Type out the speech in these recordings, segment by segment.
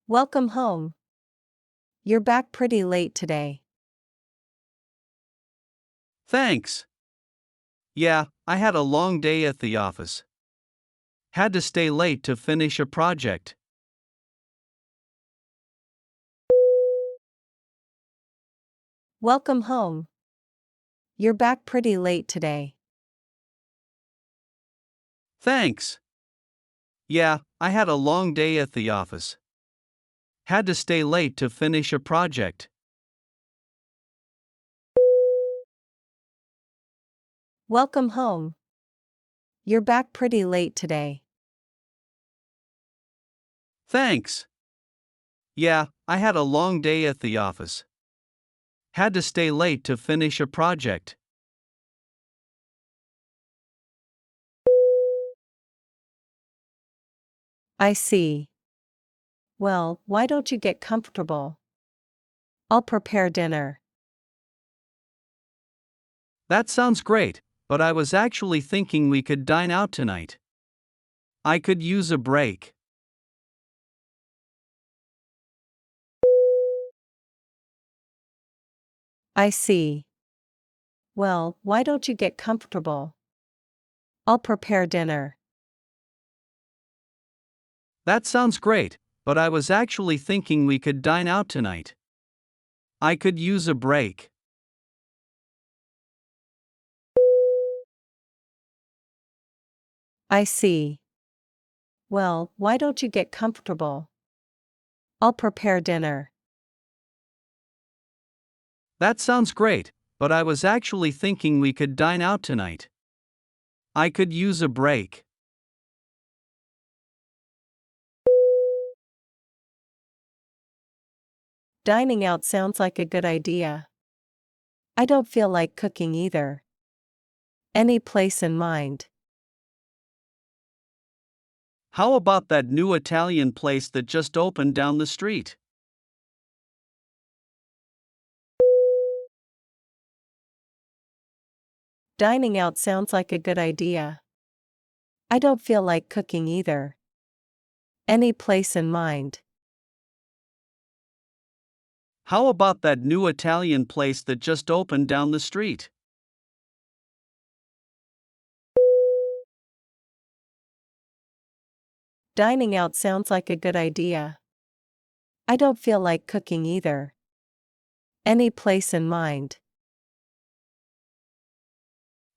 Welcome home. You're back pretty late today. Thanks. Yeah, I had a long day at the office. Had to stay late to finish a project. Welcome home. You're back pretty late today. Thanks. Yeah, I had a long day at the office. Had to stay late to finish a project. Welcome home. You're back pretty late today. Thanks. Yeah, I had a long day at the office. Had to stay late to finish a project. I see. Well, why don't you get comfortable? I'll prepare dinner. That sounds great, but I was actually thinking we could dine out tonight. I could use a break. I see. Well, why don't you get comfortable? I'll prepare dinner. That sounds great, but I was actually thinking we could dine out tonight. I could use a break. I see. Well, why don't you get comfortable? I'll prepare dinner. That sounds great, but I was actually thinking we could dine out tonight. I could use a break. Dining out sounds like a good idea. I don't feel like cooking either. Any place in mind? How about that new Italian place that just opened down the street? Dining out sounds like a good idea. I don't feel like cooking either. Any place in mind? How about that new Italian place that just opened down the street? Dining out sounds like a good idea. I don't feel like cooking either. Any place in mind?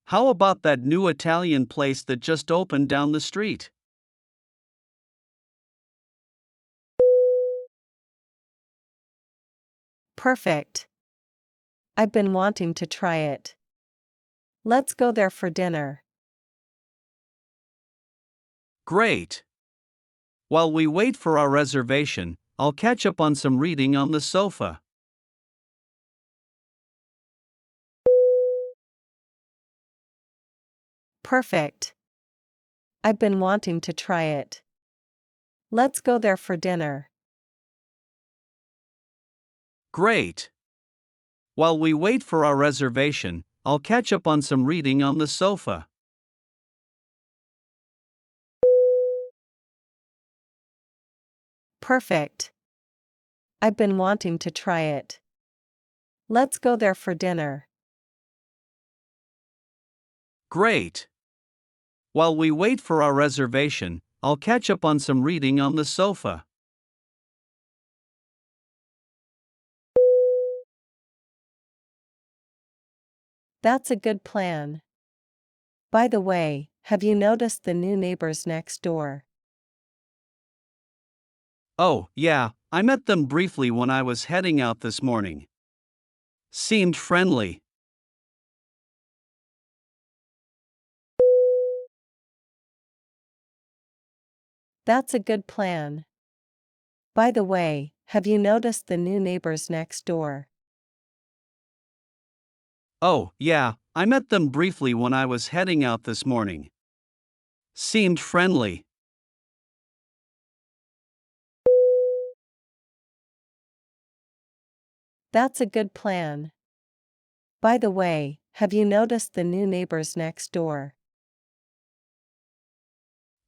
How about that new Italian place that just opened down the street? Perfect. I've been wanting to try it. Let's go there for dinner. Great. While we wait for our reservation, I'll catch up on some reading on the sofa. Perfect. I've been wanting to try it. Let's go there for dinner. Great. While we wait for our reservation, I'll catch up on some reading on the sofa. Perfect. I've been wanting to try it. Let's go there for dinner. Great. While we wait for our reservation, I'll catch up on some reading on the sofa. That's a good plan. By the way, have you noticed the new neighbors next door? Oh, yeah, I met them briefly when I was heading out this morning. Seemed friendly. That's a good plan. By the way, have you noticed the new neighbors next door? Oh, yeah, I met them briefly when I was heading out this morning. Seemed friendly. That's a good plan. By the way, have you noticed the new neighbors next door?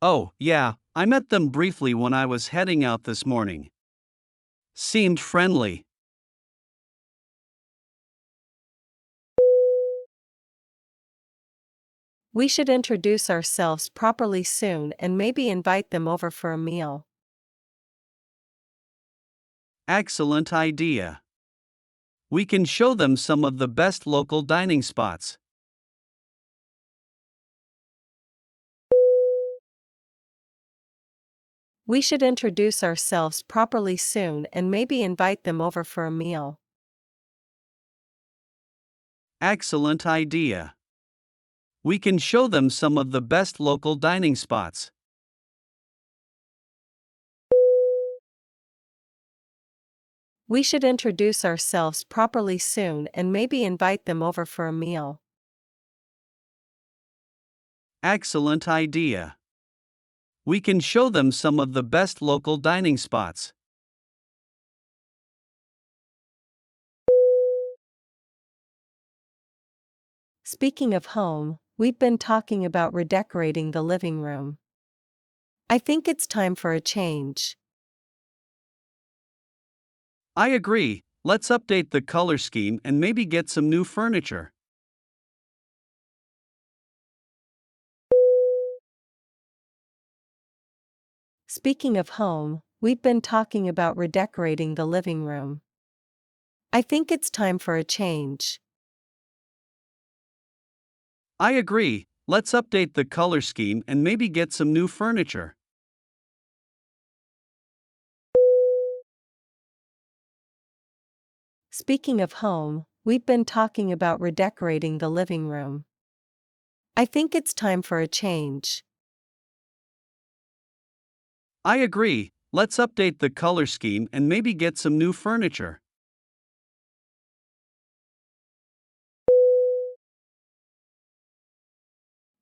Oh, yeah, I met them briefly when I was heading out this morning. Seemed friendly. We should introduce ourselves properly soon and maybe invite them over for a meal. Excellent idea. We can show them some of the best local dining spots. We should introduce ourselves properly soon and maybe invite them over for a meal. Excellent idea. We can show them some of the best local dining spots. We should introduce ourselves properly soon and maybe invite them over for a meal. Excellent idea. We can show them some of the best local dining spots. Speaking of home, we've been talking about redecorating the living room. I think it's time for a change. I agree, let's update the color scheme and maybe get some new furniture. Speaking of home, we've been talking about redecorating the living room. I think it's time for a change. I agree, let's update the color scheme and maybe get some new furniture. Speaking of home, we've been talking about redecorating the living room. I think it's time for a change. I agree, let's update the color scheme and maybe get some new furniture.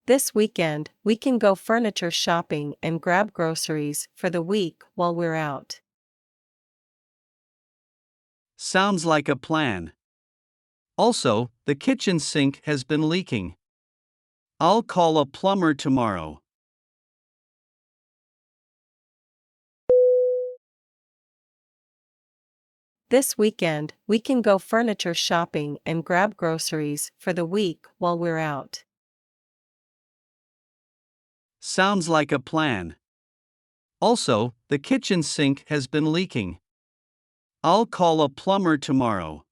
This weekend, we can go furniture shopping and grab groceries for the week while we're out. Sounds like a plan. Also, the kitchen sink has been leaking. I'll call a plumber tomorrow. This weekend, we can go furniture shopping and grab groceries for the week while we're out. Sounds like a plan. Also, the kitchen sink has been leaking. I'll call a plumber tomorrow.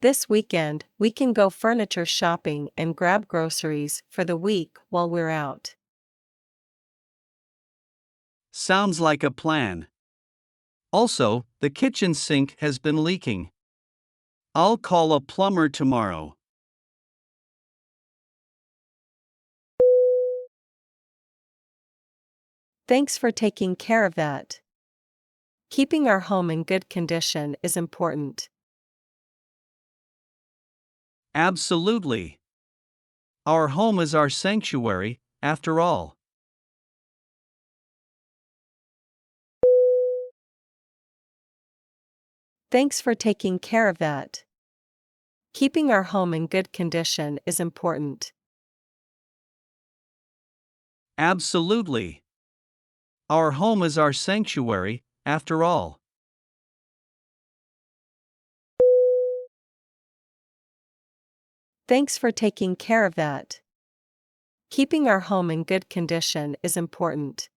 This weekend, we can go furniture shopping and grab groceries for the week while we're out. Sounds like a plan. Also, the kitchen sink has been leaking. I'll call a plumber tomorrow. Thanks for taking care of that. Keeping our home in good condition is important. Absolutely. Our home is our sanctuary, after all. Thanks for taking care of that. Keeping our home in good condition is important. Absolutely. Our home is our sanctuary, after all. Thanks for taking care of that. Keeping our home in good condition is important.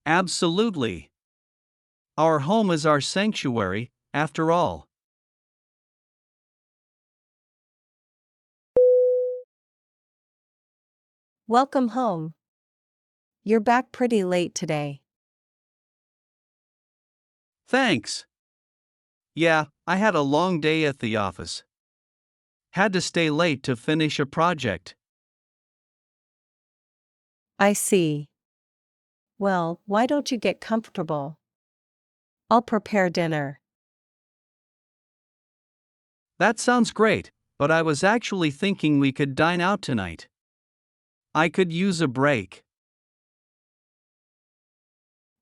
Absolutely. Our home is our sanctuary, after all. Welcome home. You're back pretty late today. Thanks. Yeah, I had a long day at the office. Had to stay late to finish a project. I see. Well, why don't you get comfortable? I'll prepare dinner. That sounds great, but I was actually thinking we could dine out tonight. I could use a break.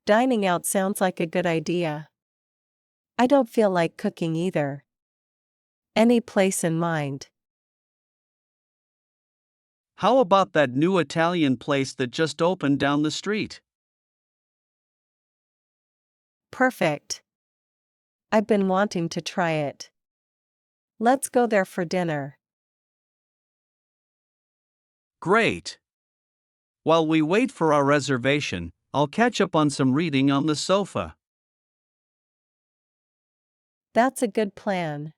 Dining out sounds like a good idea. I don't feel like cooking either. Any place in mind? How about that new Italian place that just opened down the street? Perfect. I've been wanting to try it. Let's go there for dinner. Great! While we wait for our reservation, I'll catch up on some reading on the sofa. That's a good plan.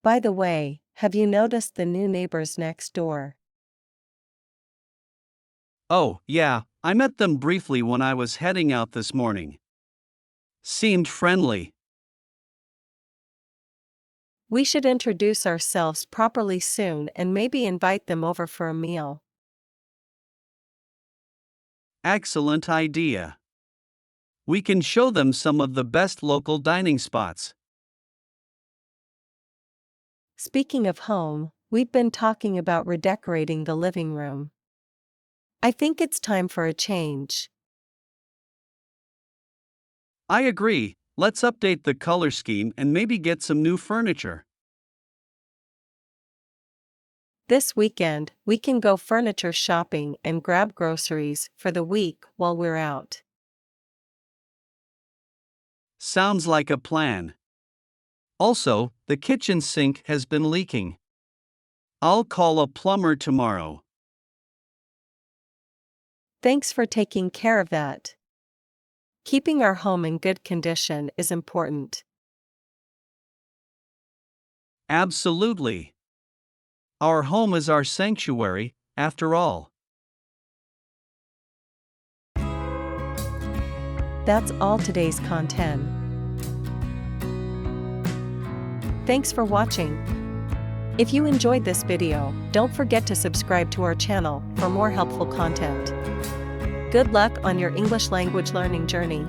By the way, have you noticed the new neighbors next door? Oh, yeah, I met them briefly when I was heading out this morning. Seemed friendly. We should introduce ourselves properly soon and maybe invite them over for a meal. Excellent idea. We can show them some of the best local dining spots. Speaking of home, we've been talking about redecorating the living room. I think it's time for a change. I agree, let's update the color scheme and maybe get some new furniture. This weekend, we can go furniture shopping and grab groceries for the week while we're out. Sounds like a plan. Also, the kitchen sink has been leaking. I'll call a plumber tomorrow. Thanks for taking care of that. Keeping our home in good condition is important. Absolutely. Our home is our sanctuary, after all. That's all today's content. Thanks for watching. If you enjoyed this video, don't forget to subscribe to our channel for more helpful content. Good luck on your English language learning journey.